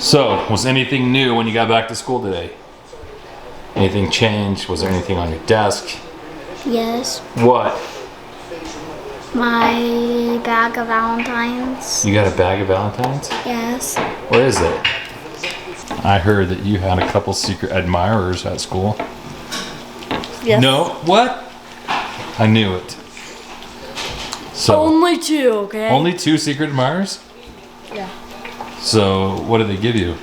So, was anything new when you got back to school today? Anything changed? Was there anything on your desk? Yes. What? My bag of Valentines. You got a bag of Valentines? Yes. What is it? I heard that you had a couple secret admirers at school. Yes. No? What? I knew it. So, Only two, okay? only 2 secret admirers? Yeah. So, what did they give you?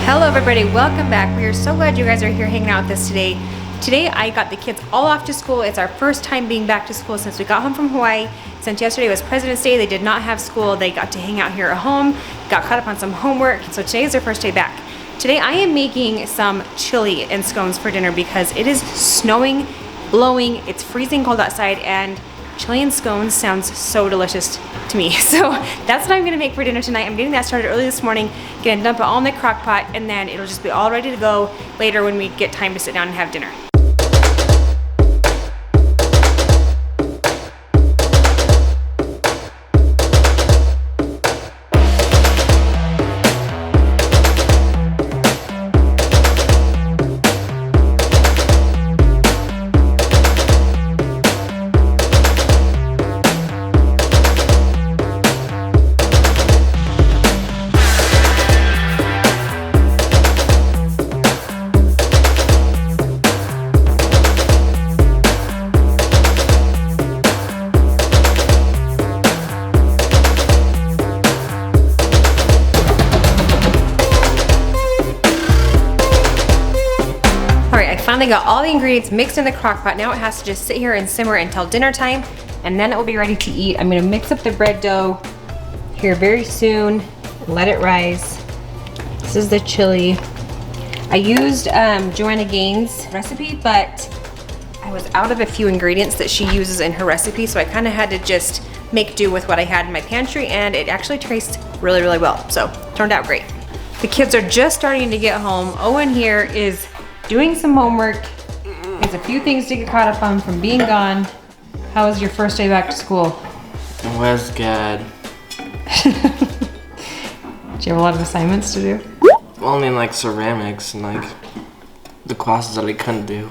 Hello everybody, welcome back. We are so glad you guys are here hanging out with us today. Today I got the kids all off to school. It's our first time being back to school since we got home from Hawaii. Since yesterday was President's Day, they did not have school. They got to hang out here at home, got caught up on some homework. So today is their first day back. Today I am making some chili and scones for dinner because it is snowing, blowing, it's freezing cold outside, and chili and scones sounds so delicious to me. So that's what I'm gonna make for dinner tonight. I'm getting that started early this morning, gonna dump it all in the crock pot, and then it'll just be all ready to go later when we get time to sit down and have dinner. Finally got all the ingredients mixed in the crock pot. Now it has to just sit here and simmer until dinner time, and then it will be ready to eat. I'm gonna mix up the bread dough here very soon, let it rise. This is the chili. I used Joanna Gaines' recipe, but I was out of a few ingredients that she uses in her recipe, so I kind of had to just make do with what I had in my pantry, and it actually tastes really, really well. So, turned out great. The kids are just starting to get home. Owen here is doing some homework. There's a few things to get caught up on from being gone. How was your first day back to school? It was good. Did you have a lot of assignments to do? Well, I mean, like ceramics and like the classes that I couldn't do.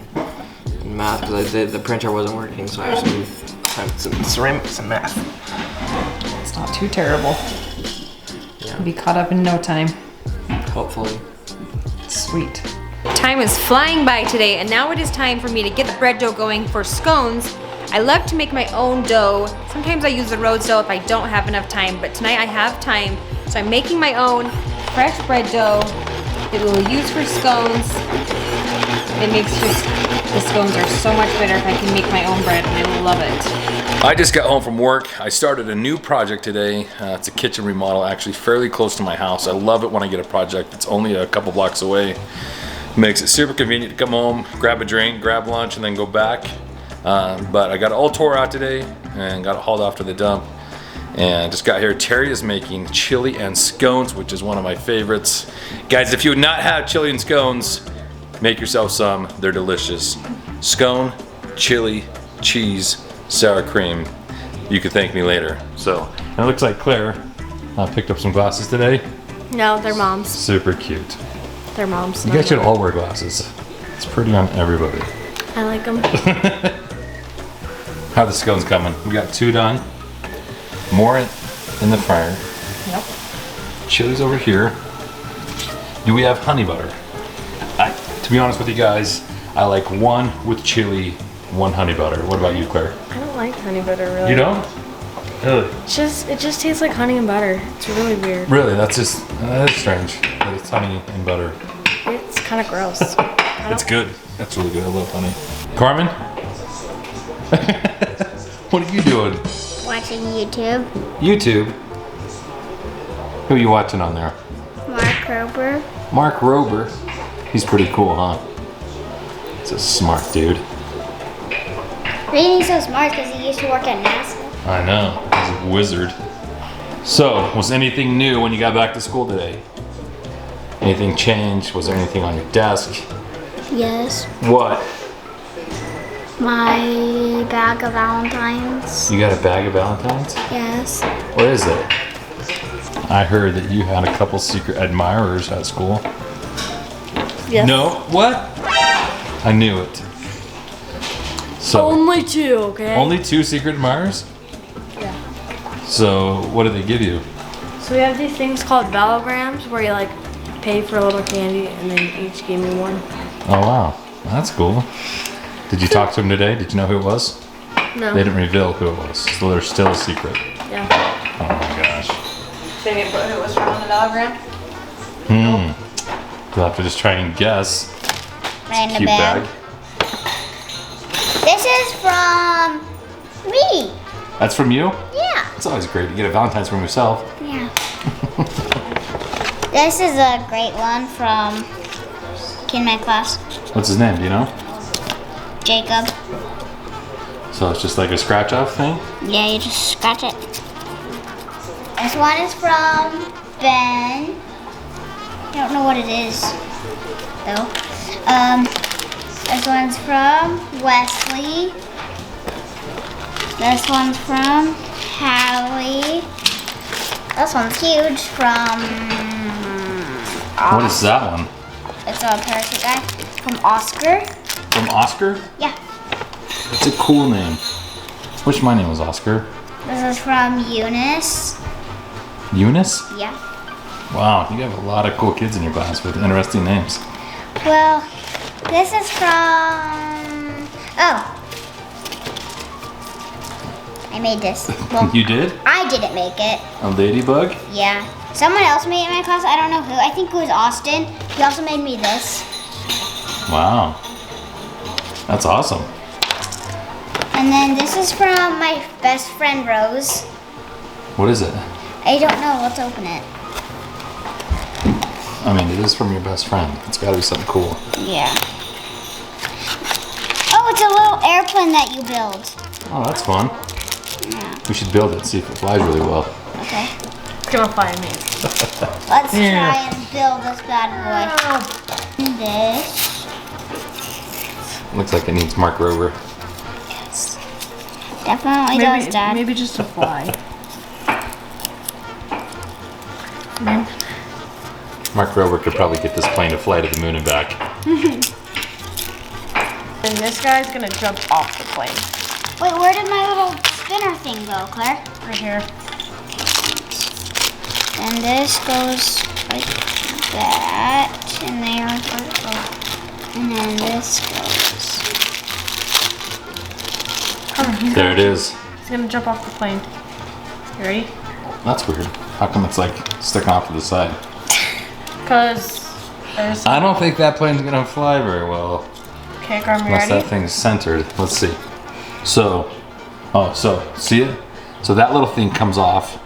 And math, because the printer wasn't working, so I have some ceramics and math. It's not too terrible. Yeah. You'll be caught up in no time. Hopefully. Sweet. Time is flying by today, and now it is time for me to get the bread dough going for scones. I love to make my own dough. Sometimes I use the Rhodes dough if I don't have enough time, but tonight I have time. So I'm making my own fresh bread dough that we will use for scones. It makes the scones are so much better if I can make my own bread, and I love it. I just got home from work. I started a new project today. It's a kitchen remodel, actually fairly close to my house. I love it when I get a project that's only a couple blocks away. Makes it super convenient to come home, grab a drink, grab lunch, and then go back. But I got it all tore out today and got it hauled off to the dump. And just got here. Terry is making chili and scones, which is one of my favorites. Guys, if you would not have chili and scones, make yourself some. They're delicious. Scone, chili, cheese, sour cream. You could thank me later. So, and it looks like Claire picked up some glasses today. No, they're mom's. Super cute. They're mom's. You guys should all wear glasses. It's pretty on everybody. I like them. How are the scones coming? We got 2 done. More in the fryer. Yep. Chili's over here. Do we have honey butter? To be honest with you guys, I like 1 with chili, 1 honey butter. What about you, Claire? I don't like honey butter, really. You don't? Really? It just tastes like honey and butter. It's really weird. Really? That's strange. That it's honey and butter. It's kind of gross. It's good. That's really good. I love honey. Carmen? What are you doing? Watching YouTube. YouTube? Who are you watching on there? Mark Rober. Mark Rober. He's pretty cool, huh? He's a smart dude. Maybe he's so smart because he used to work at NASA. I know. He's a wizard. So, was anything new when you got back to school today? Anything changed? Was there anything on your desk? Yes. What? My bag of Valentines. You got a bag of Valentines? Yes. What is it? I heard that you had a couple secret admirers at school. Yes. No? What? I knew it. So, Only 2, okay? only 2 secret admirers? Yeah. So, what did they give you? So we have these things called valograms where you like pay for a little candy and then each gave me one. Oh, wow. That's cool. Did you talk to them today? Did you know who it was? No. They didn't reveal who it was, so they're still a secret. Yeah. Oh my gosh. They didn't put who it was from on the diagram? You'll have to just try and guess. Right in the Cute bag. bag. This is from me. That's from you? Yeah. It's always great to get a Valentine's from yourself. Yeah. This is a great one from kid in my class, What's his name? Do you know? Jacob. So it's just like a scratch off thing? Yeah, you just scratch it. This one is from Ben. I don't know what it is, though. This one's from Wesley. This one's from Hallie. This one's huge from. What is that one? It's a parachute guy from Oscar. From Oscar? Yeah. It's a cool name. Wish my name was Oscar. This is from Eunice. Eunice? Yeah. Wow, you have a lot of cool kids in your class with interesting names. Well, this is from. Oh. I made this. Well, You did? I didn't make it. A ladybug? Yeah. Someone else made it in my class. I don't know who. I think it was Austin. He also made me this. Wow. That's awesome. And then this is from my best friend Rose. What is it? I don't know. Let's open it. I mean, it is from your best friend. It's gotta be something cool. Yeah. Oh, it's a little airplane that you build. Oh, that's fun. Yeah. We should build it, see if it flies really well. Okay. It's gonna fly me. Let's try and build this bad boy. This. Looks like it needs Mark Rover. Yes. Definitely does, Dad. Maybe just a fly. Mark Rover could probably get this plane to fly to the moon and back. And this guy's gonna jump off the plane. Wait, where did my little spinner thing go, Claire? Right here. And this goes like that, and there, and then this goes. There it is. He's gonna jump off the plane. You ready? That's weird. How come it's like sticking off to the side? Cause there's. I don't think that plane's gonna fly very well. Okay, Carmen, you Unless ready? that thing's centered. Let's see. So, see it? So that little thing comes off,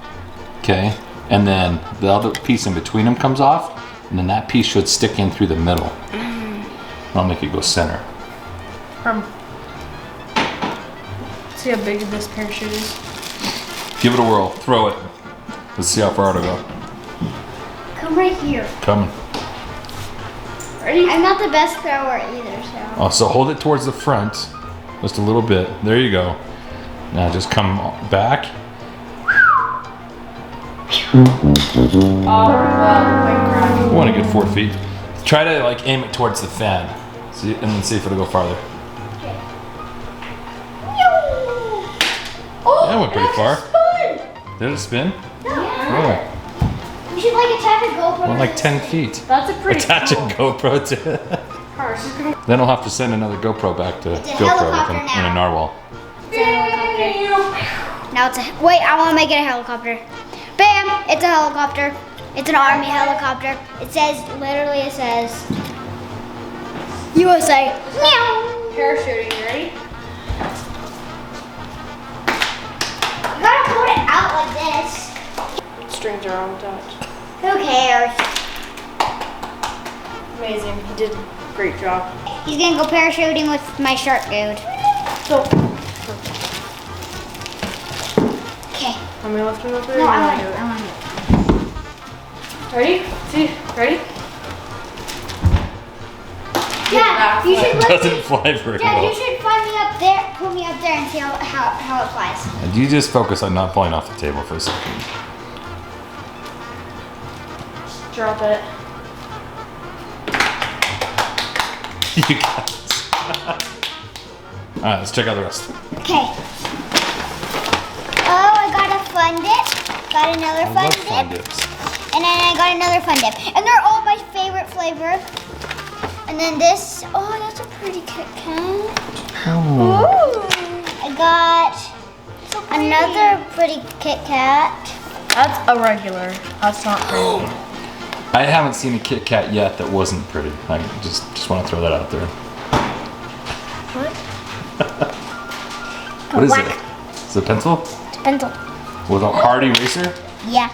okay? And then the other piece in between them comes off, and then that piece should stick in through the middle. I'll make it go center. See how big this parachute is? Give it a whirl. Throw it. Let's see how far it'll go. Come right here. Coming. Ready? I'm not the best thrower either, so. Oh, so hold it towards the front, just a little bit. There you go. Now just come back. Oh, You want to get 4 feet. Try to like aim it towards the fan, see, and then see if it'll go farther. Oh, That went pretty far. Did it spin? Yeah. Oh, We should like attach a GoPro. went like 10 feet. that's a pretty Attach a cool. GoPro to it. Car. She's gonna. Then we'll have to send another GoPro back to a GoPro helicopter in a now. narwhal. It's a helicopter. Now it's a. Wait, I want to make it a helicopter. Bam! It's a helicopter. It's an army helicopter. It says, literally, it says. USA. Meow. Parachuting, you ready? You gotta put it out like this. Strings are all attached. Who cares? Amazing. You did a great job. He's gonna go parachuting with my shark dude. So, Okay. Want me to lift it over? No, or I you want wanna it. do I want it. Ready? See? Ready? Dad, you should let Doesn't me. fly very Dad, you well. should find me up there. Put me up there and see how it flies. And you just focus on not falling off the table for a second. Drop it. You got this. Alright, let's check out the rest. Okay. Oh, I got a fun dip. Got another I fun love dip. fun dips. And then I got another fun dip. And they're all my favorite flavor. And then this, oh, that's a pretty Kit Kat. Ooh. I got another pretty Kit Kat. That's a regular. That's not pretty. I haven't seen a Kit Kat yet that wasn't pretty. I just want to throw that out there. What? What is Whack. it? Is it a pencil? It's a pencil. With a hard eraser? Yeah.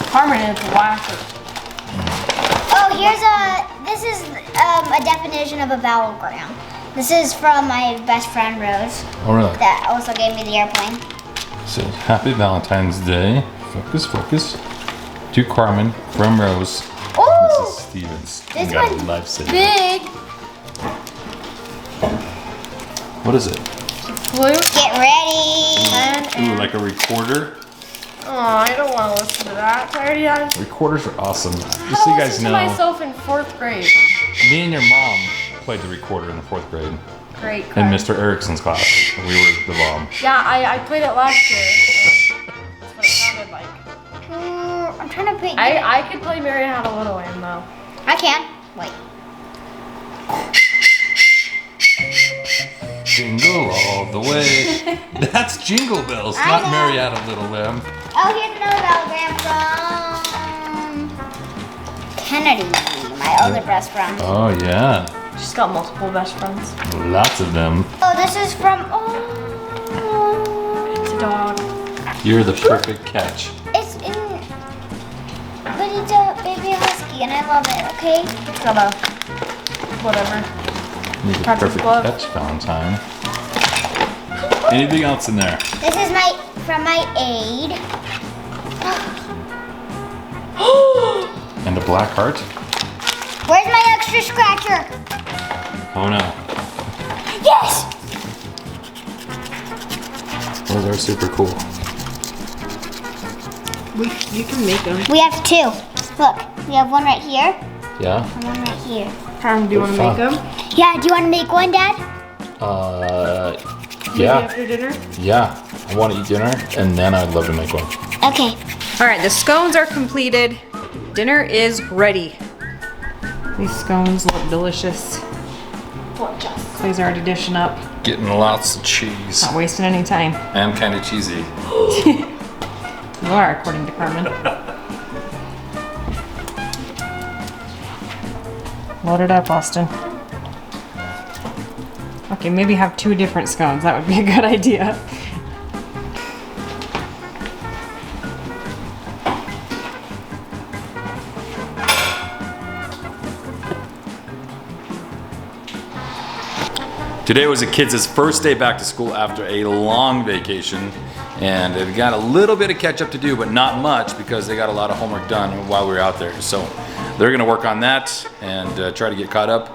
Carmen is a whacker. Oh, this is a definition of a vowelgram. This is from my best friend Rose Oh, really? that also gave me the airplane. So, happy Valentine's Day. Focus, focus. To Carmen from Rose. Ooh, Mrs. Stevens. this You got a one's lifesaver. big. What is it? Blue. Get ready. Ooh, like a recorder. Oh, I don't want to listen to that. I already had. Recorders are awesome. Just I so you guys listened know, to myself in 4th grade. me and your mom played the recorder in the 4th grade Great. in Carmen. Mr. Erickson's class. We were the mom. Yeah, I played it last year. That's what it sounded like. I'm trying to pick. I could play Mary Had a Little Lamb though. I can. Wait. Jingle all the way. That's Jingle Bells, I not know. Mary Had a Little Lamb. Oh, here's another vowelgram from Kennedy, my other best friend. Oh yeah, She's got multiple best friends. lots of them. Oh, this is from. It's a dog. You're the perfect catch. It's in. But it's a baby husky, and I love it. Okay. It's got a whatever. You're the Patrick's perfect glove. catch, Valentine. Anything else in there? This is from my aide. And a black heart? Where's my extra scratcher? Oh no. Yes. Those are super cool. You can make them. We have two. Look, we have one right here Yeah? and one right here. Carmen, do you want to Fun. make them? Yeah. Do you want to make one, Dad? Maybe Yeah. after dinner? Yeah. I want to eat dinner and then I'd love to make one. Okay. All right, the scones are completed. Dinner is ready. These scones look delicious. What just? Clay's already dishing up. Getting lots of cheese. Not wasting any time. And kind of cheesy. You are, according to Carmen. Load it up, Austin. Okay, maybe have 2 different scones. That would be a good idea. Today was the kids' first day back to school after a long vacation, and they've got a little bit of catch up to do, but not much because they got a lot of homework done while we were out there. So they're gonna work on that and try to get caught up.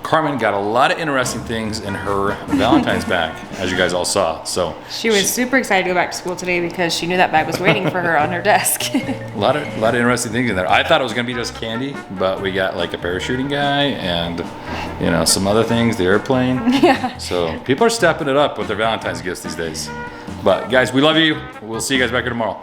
Carmen got a lot of interesting things in her Valentine's bag, as you guys all saw. So She was super excited to go back to school today because she knew that bag was waiting for her on her desk. a lot of interesting things in there. I thought it was gonna be just candy, but we got like a parachuting guy and some other things, the airplane. Yeah. So people are stepping it up with their Valentine's gifts these days. But guys, we love you. We'll see you guys back here tomorrow.